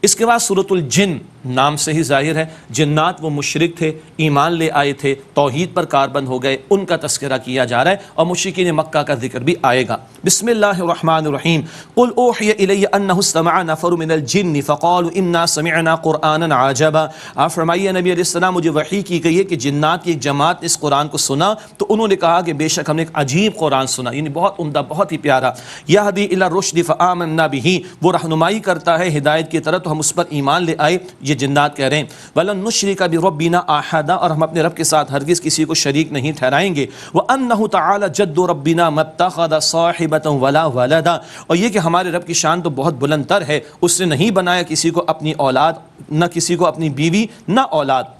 اس کے بعد سورۃ الجن نام سے ہی ظاہر ہے جنات وہ مشرک تھے، ایمان لے آئے تھے، توحید پر کاربند ہو گئے، ان کا تذکرہ کیا جا رہا ہے اور مشرکین مکہ کا ذکر بھی آئے گا۔ بسم اللہ الرحمن الرحیم قل اوحی الی انہ استمع نفر من الجن فقالوا انا سمعنا قرآنا عجبا۔ آپ فرمائیے نبی علیہ السلام مجھے وحی کی گئی ہے کہ جنات کی ایک جماعت نے اس قرآن کو سنا تو انہوں نے کہا کہ بے شک ہم نے ایک عجیب قرآن سنا، یعنی بہت عمدہ، بہت ہی پیارا۔ یہدی الی الرشد فآمنا بہ، وہ رہنمائی کرتا ہے ہدایت کی طرف تو ہم اس پر ایمان لے آئے، یہ جنات کہہ رہے ہیں۔ وَلَن نُشْرِكَ بِرَبِّنَا أَحَدًا، اور ہم اپنے رب کے ساتھ ہرگز کسی کو شریک نہیں ٹھہرائیں گے۔ وَأَنَّهُ تَعَالَى جَدُّ رَبِّنَا مَا اتَّخَذَ صَاحِبَةً وَلَا وَلَدًا، اور یہ کہ ہمارے رب کی شان تو بہت بلند تر ہے، اس نے نہیں بنایا کسی کو اپنی اولاد، نہ کسی کو اپنی بیوی، نہ اولاد،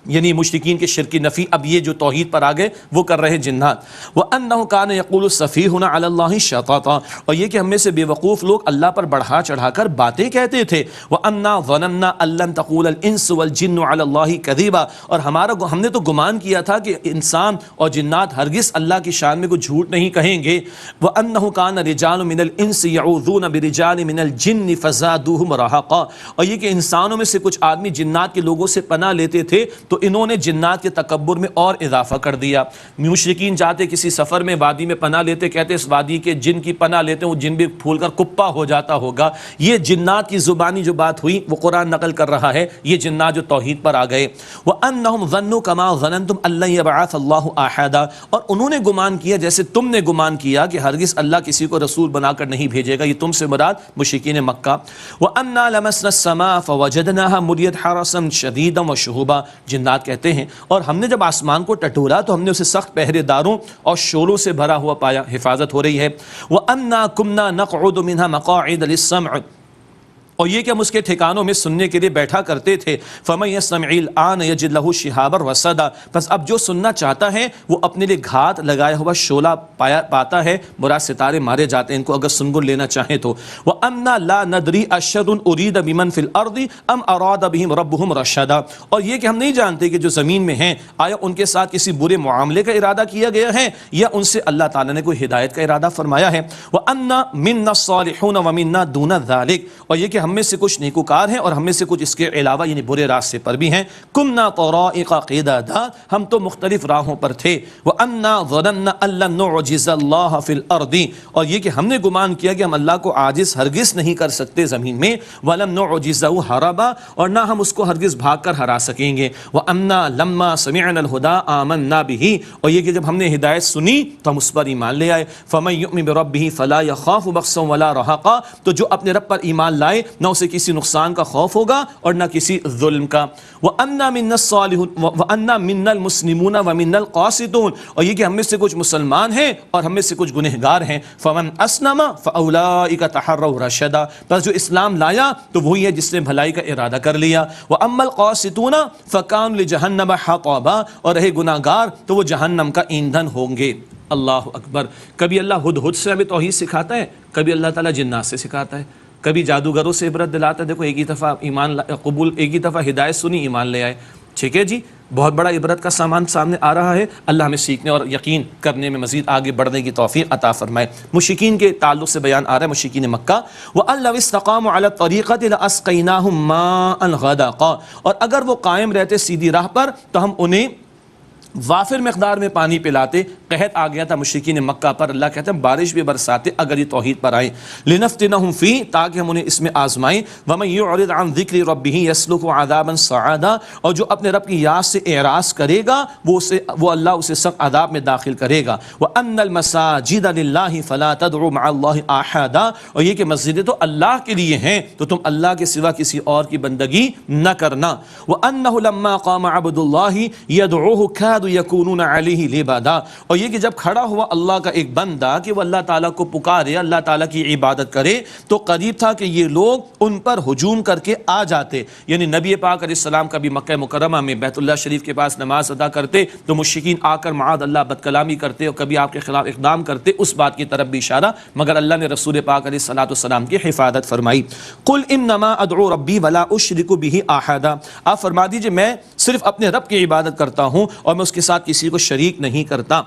یعنی مشرکین کے شرک کی نفی اب یہ جو توحید پر آگے وہ کر رہے جنات۔ وَأَنَّهُ كَانَ يَقُولُ السَّفِيهُونَ عَلَى اللَّهِ شَطَطًا، اور یہ کہ ہم میں سے بے وقوف لوگ اللہ پر بڑھا چڑھا کر باتیں کہتے تھے۔ وَأَنَّا ظَنَنَّا أَن لَّن تَقُولَ الْإِنسُ وَالْجِنُّ عَلَى اللَّهِ كَذِبًا، اور ہم نے تو گمان کیا تھا کہ انسان اور جنات ہرگز اللہ کی شان میں کوئی جھوٹ نہیں کہیں گے۔ وَأَنَّهُ كَانَ رِجَالٌ مِّنَ الْإِنسِ يَعُوذُونَ بِرِجَالٍ مِّنَ الْجِنِّ فَزَادُوهُمْ رَهَقًا، اور یہ کہ انسانوں میں سے کچھ آدمی جنات کے لوگوں سے پناہ لیتے تھے تو انہوں نے جنات کے تکبر میں اور اضافہ کر دیا۔ مشرکین جاتے کسی سفر میں وادی میں پناہ لیتے، کہتے اس وادی کے جن کی پناہ لیتے ہیں وہ جن بھی پھول کر کپا ہو جاتا ہوگا۔ یہ جنات کی زبانی جو بات ہوئی وہ قرآن نقل کر رہا ہے، یہ جنات جو توحید پر آ گئے۔ وَأَنَّهُمْ ظَنُّوا كَمَا ظَنَنْتُمْ أَن لَّن يَبْعَثَ اللَّهُ أَحَدًا، اور انہوں نے گمان کیا جیسے تم نے گمان کیا کہ ہرگز اللہ کسی کو رسول بنا کر نہیں بھیجے گا، یہ تم سے مراد مشرکین مکہ۔ وَأَنَّا لَمَسْنَا السَّمَاءَ فَوَجَدْنَاهَا مُلِيَتْ حَرَسًا شَدِيدًا وَشُهُبًا، جنات کہتے ہیں اور ہم نے جب آسمان کو ٹٹولا تو ہم نے اسے سخت پہرے داروں اور شوروں سے بھرا ہوا پایا، حفاظت ہو رہی ہے۔ وَأَنَّا كُنَّا نَقْعُدُ مِنْهَا مَقَاعِدَ لِلسَّمْعِ، اور یہ کہ ہم اس کے ٹھکانوں میں سننے کے لیے بیٹھا کرتے تھے۔ فَمَن يَسْتَمِعِ الْآنَ يَجِدْ لَهُ شِهَابًا رَصَدًا، پس اب جو سننا چاہتا ہے وہ اپنے لیے گھات لگایا ہوا شعلہ پاتا ہے، مراد ستارے مارے جاتے ہیں ان کو اگر سنگن لینا چاہیں تو۔ وَأَنَّا لَا نَدْرِي أَشَرٌ أُرِيدَ بِمَنْ فِي الْأَرْضِ أَمْ أَرَادَ بِهِمْ رَبُّهُمْ رَشَدًا، اور یہ کہ ہم نہیں جانتے کہ جو زمین میں ہیں آیا ان کے ساتھ کسی برے معاملے کا ارادہ کیا گیا ہے یا ان سے اللہ تعالیٰ نے کوئی ہدایت کا ارادہ فرمایا ہے۔ وَأَنَّا مِنَّا الصَّالِحُونَ وَمِنَّا دُونَ ذَلِكَ، اور یہ کہ ہم میں سے کچھ نیکوکار ہیں اور ہم میں سے کچھ اس کے علاوہ یعنی برے راستے پر بھی ہیں۔ کُنَّا طَرَائِقَ قِدَدًا، ہم تو مختلف راہوں پر تھے۔ وَأَنَّا ظَنَنَّا أَن لَّن نُعْجِزَ اللَّهَ فِي الْأَرْضِ، اور یہ کہ ہم نے گمان کیا کہ ہم اللہ کو عاجز ہرگز نہیں کر سکتے زمین میں۔ وَلَن نُعْجِزَهُ هَرَبًا، اور نہ ہم اس کو ہرگز بھاگ کر ہرا سکیں گے۔ وَأَنَّا لَمَّا سَمِعْنَا الْهُدَىٰ آمَنَّا بِهِ، اور یہ کہ جب ہم نے ہدایت سنی تو ہم اس پر ایمان لے آئے۔ فَمَن يُؤْمِن بِرَبِّهِ فَلَا يَخَافُ بَخْسًا وَلَا رَهَقًا، تو جو اپنے رب پر ایمان لائے نہ اسے کسی نقصان کا خوف ہوگا اور نہ کسی ظلم کا۔ وَأَنَّا مِنَّا الصَّالِحُونَ وَأَنَّا مِنَّا الْمُسْلِمُونَ وَمِنَّا الْقَاسِطُونَ، اور یہ کہ ہم میں سے کچھ مسلمان ہیں اور ہم میں سے کچھ گنہگار ہیں۔ فَمَنْ أَسْلَمَ فَأُولَٰئِكَ تَحَرَّوْا رَشَدًا، بس جو اسلام لایا تو وہی ہے جس نے بھلائی کا ارادہ کر لیا۔ وَأَمَّا الْقَاسِطُونَ فَكَانُوا لِجَهَنَّمَ حَطَبًا، اور رہے گناہگار تو وہ جہنم کا ایندھن ہوں گے۔ اللہ اکبر۔ کبھی اللہ ہدہد سے ہمیں توحید سکھاتا ہے، کبھی اللہ تعالیٰ جنات سے سکھاتا ہے، کبھی جادوگروں سے عبرت دلاتا ہے۔ دیکھو ایک ہی دفعہ ایمان قبول، ایک ہی دفعہ ہدایت سنی ایمان لے آئے، ٹھیک ہے جی، بہت بڑا عبرت کا سامان سامنے آ رہا ہے۔ اللہ ہمیں سیکھنے اور یقین کرنے میں مزید آگے بڑھنے کی توفیق عطا فرمائے۔ مشرکین کے تعلق سے بیان آ رہا ہے، مشرکین مکہ۔ وَأَن لَّوِ اسْتَقَامُوا عَلَى الطَّرِيقَةِ لَأَسْقَيْنَاهُم مَّاءً غَدَقًا، اور اگر وہ قائم رہتے سیدھی راہ پر تو ہم انہیں وافر مقدار میں پانی پلاتے۔ قحط آ گیا تھا مشرکین مکہ پر، اللہ کہتے ہیں بارش بھی برساتے اگر یہ توحید پر آئیں۔ لِنَفْتِنَهُمْ فِيهِ، تاکہ ہم انہیں اس میں آزمائیں۔ وَمَن يُعْرِضْ عَن ذِكْرِ رَبِّهِ يَسْلُكْهُ عَذَابًا صَعَدًا، اور جو اپنے رب کی یاد سے اعراض کرے گا وہ اللہ اسے سخت عذاب میں داخل کرے گا۔ وَأَنَّ الْمَسَاجِدَ لِلَّهِ فَلَا تَدْعُوا مَعَ اللَّهِ أَحَدًا، اور یہ کہ مسجدیں تو اللہ کے لیے ہیں تو تم اللہ کے سوا کسی اور کی بندگی نہ کرنا۔ وَأَنَّهُ لَمَّا قَامَ عَبْدُ اللَّهِ يَدْعُوهُ كَادُوا يَكُونُونَ عَلَيْهِ لِبَادًا، اور یہ کہ جب کھڑا ہوا اللہ کا ایک بندہ کہ وہ اللہ تعالیٰ کو پکارے، اللہ تعالیٰ کی عبادت کرے، تو قریب تھا کہ یہ لوگ ان پر ہجوم کر کے آ جاتے۔ یعنی نبی پاک علیہ السلام کبھی مکہ مکرمہ میں بیت اللہ شریف کے پاس نماز ادا کرتے تو مشرکین آ کر معاذ اللہ بد کلامی کرتے اور کبھی آپ کے خلاف اقدام کرتے، اس بات کی طرف بھی اشارہ، مگر اللہ نے رسول پاک علیہ السلام کی حفاظت فرمائی۔ قل انما ادعو ربی ولا اشرک بہ احدا، آپ فرما دیجئے میں صرف اپنے رب کی عبادت کرتا ہوں اور میں اس کے ساتھ کسی کو شریک نہیں کرتا۔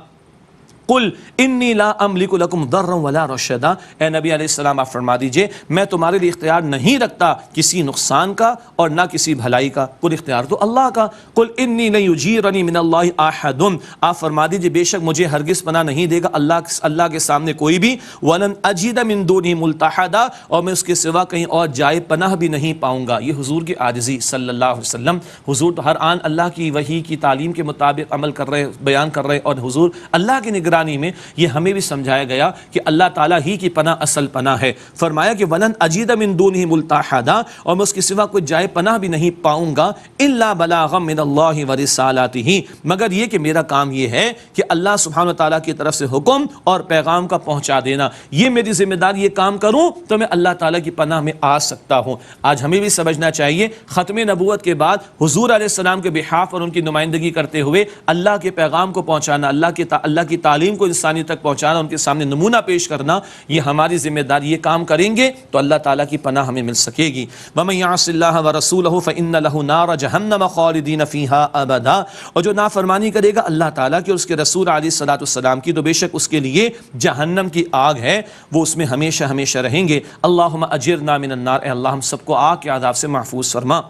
قل انی لا املک لکم ضرا ولا رشدا، اے نبی علیہ السلام آپ فرما دیجئے میں تمہارے لیے اختیار نہیں رکھتا کسی نقصان کا اور نہ کسی بھلائی کا، کل اختیار تو اللہ کا۔ قل انی لن یجیرنی من اللہ احد، آپ فرما دیجئے بے شک مجھے ہرگز پناہ نہیں دے گا اللہ کے سامنے کوئی بھی، ولن اجد من دونہ ملتحدا، اور میں اس کے سوا کہیں اور جائے پناہ بھی نہیں پاؤں گا۔ یہ حضور کی عاجزی صلی اللہ علیہ وسلم، حضور تو ہر آن اللہ کی وحی کی تعلیم کے مطابق عمل کر رہے، بیان کر رہے، اور حضور اللہ کی نگرانی میں یہ ہمیں بھی سمجھایا گیا کہ اللہ تعالیٰ ہی کی پناہ اصل پناہ ہے۔ فرمایا کہ ولن اجید من دونہ ملتحدا، اور میں اس کے سوا کوئی جائے پناہ بھی نہیں پاؤں گا، الا بلاغا من اللہ ورسالاتہ، مگر یہ کہ میرا کام یہ ہے کہ اللہ سبحانہ وتعالیٰ کی طرف سے حکم اور پیغام کا پہنچا دینا، یہ میری ذمہ داری، یہ کام کروں تو میں اللہ تعالیٰ کی پناہ میں آ سکتا ہوں۔ آج ہمیں بھی سمجھنا چاہیے ختم نبوت کے بعد حضور علیہ السلام کے بحاف اور ان کی نمائندگی کرتے ہوئے اللہ کے پیغام کو پہنچانا، اللہ کی تعلیم کو انسانی تک پہنچانا، ان کے سامنے نمونہ پیش کرنا، یہ ہماری ذمہ داری۔ یہ کام کریں گے تو اللہ تعالیٰ کی پناہ ہمیں مل سکے گی۔ وَمَن يَعْصِ اللَّهَ وَرَسُولَهُ فَإِنَّ لَهُ نَارَ جَهَنَّمَ خَالِدِينَ فِيهَا أَبَدًا، اور جو نافرمانی کرے گا اللہ تعالیٰ کی اور اس کے رسول علیہ الصلوۃ والسلام کی تو بے شک اس کے لیے جہنم کی آگ ہے، وہ اس میں ہمیشہ ہمیشہ رہیں گے۔ اللہم اجرنا من النار، اے اللہ ہم سب کو آگ کے عذاب سے محفوظ فرما۔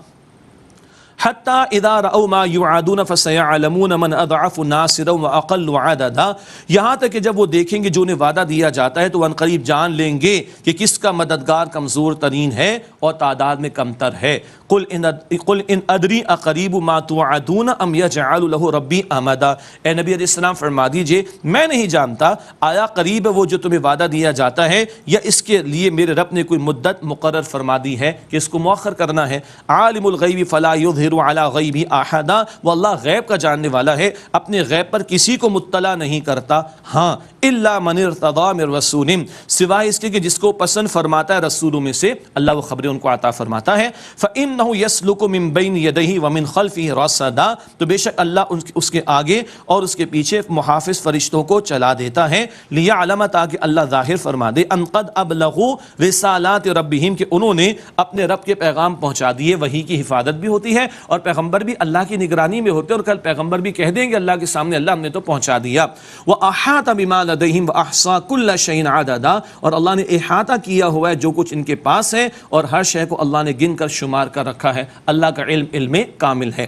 حتی اذا رأوا ما یوعدون فسیعلمون من اضعف ناصرا واقل عددا، یہاں تک کہ جب وہ دیکھیں گے جو انہیں وعدہ دیا جاتا ہے تو وہ عنقریب جان لیں گے کہ کس کا مددگار کمزور ترین ہے اور تعداد میں کمتر ہے۔ قل ان ادری اقریب ما توعدون ام یجعل له ربی امدا، اے نبی علیہ السلام فرما دیجئے میں نہیں جانتا آیا قریب ہے وہ جو تمہیں وعدہ دیا جاتا ہے یا اس کے لیے میرے رب نے کوئی مدت مقرر فرما دی ہے کہ اس کو مؤخر کرنا ہے۔ عالم الغیب فلا یظہر علی غیبہ احدا، وہ اللہ غیب کا جاننے والا ہے، اپنے غیب پر کسی کو مطلع نہیں کرتا۔ ہاں الا من ارتضی من رسول، سوائے اس کے کہ جس کو پسند فرماتا ہے رسولوں میں سے اللہ وہ خبریں ان کو عطا فرماتا ہے۔ فإنہ یسلک من بین یدیہ ومن خلفہ رصدا، تو بے شک اللہ اس کے آگے اور اس کے پیچھے محافظ فرشتوں کو چلا دیتا ہے۔ لیعلم، تاکہ اللہ ظاہر فرما دے، ان قد ابلغوا رسالات ربہم، کہ انہوں نے اپنے رب کے پیغام پہنچا دیے۔ وحی کی حفاظت بھی ہوتی ہے اور پیغمبر بھی اللہ کی نگرانی میں ہوتے ہیں، اور کل پیغمبر بھی کہہ دیں گے اللہ کے سامنے اللہ ہم نے تو پہنچا دیا۔ وَأَحَاطَ بِمَا لَدَيْهِمْ وَأَحْصَىٰ كُلَّ شَيْءٍ عَدَدًا، اور اللہ نے احاطہ کیا ہوا ہے جو کچھ ان کے پاس ہے، اور ہر شے کو اللہ نے گن کر شمار کر رکھا ہے۔ اللہ کا علم کامل ہے۔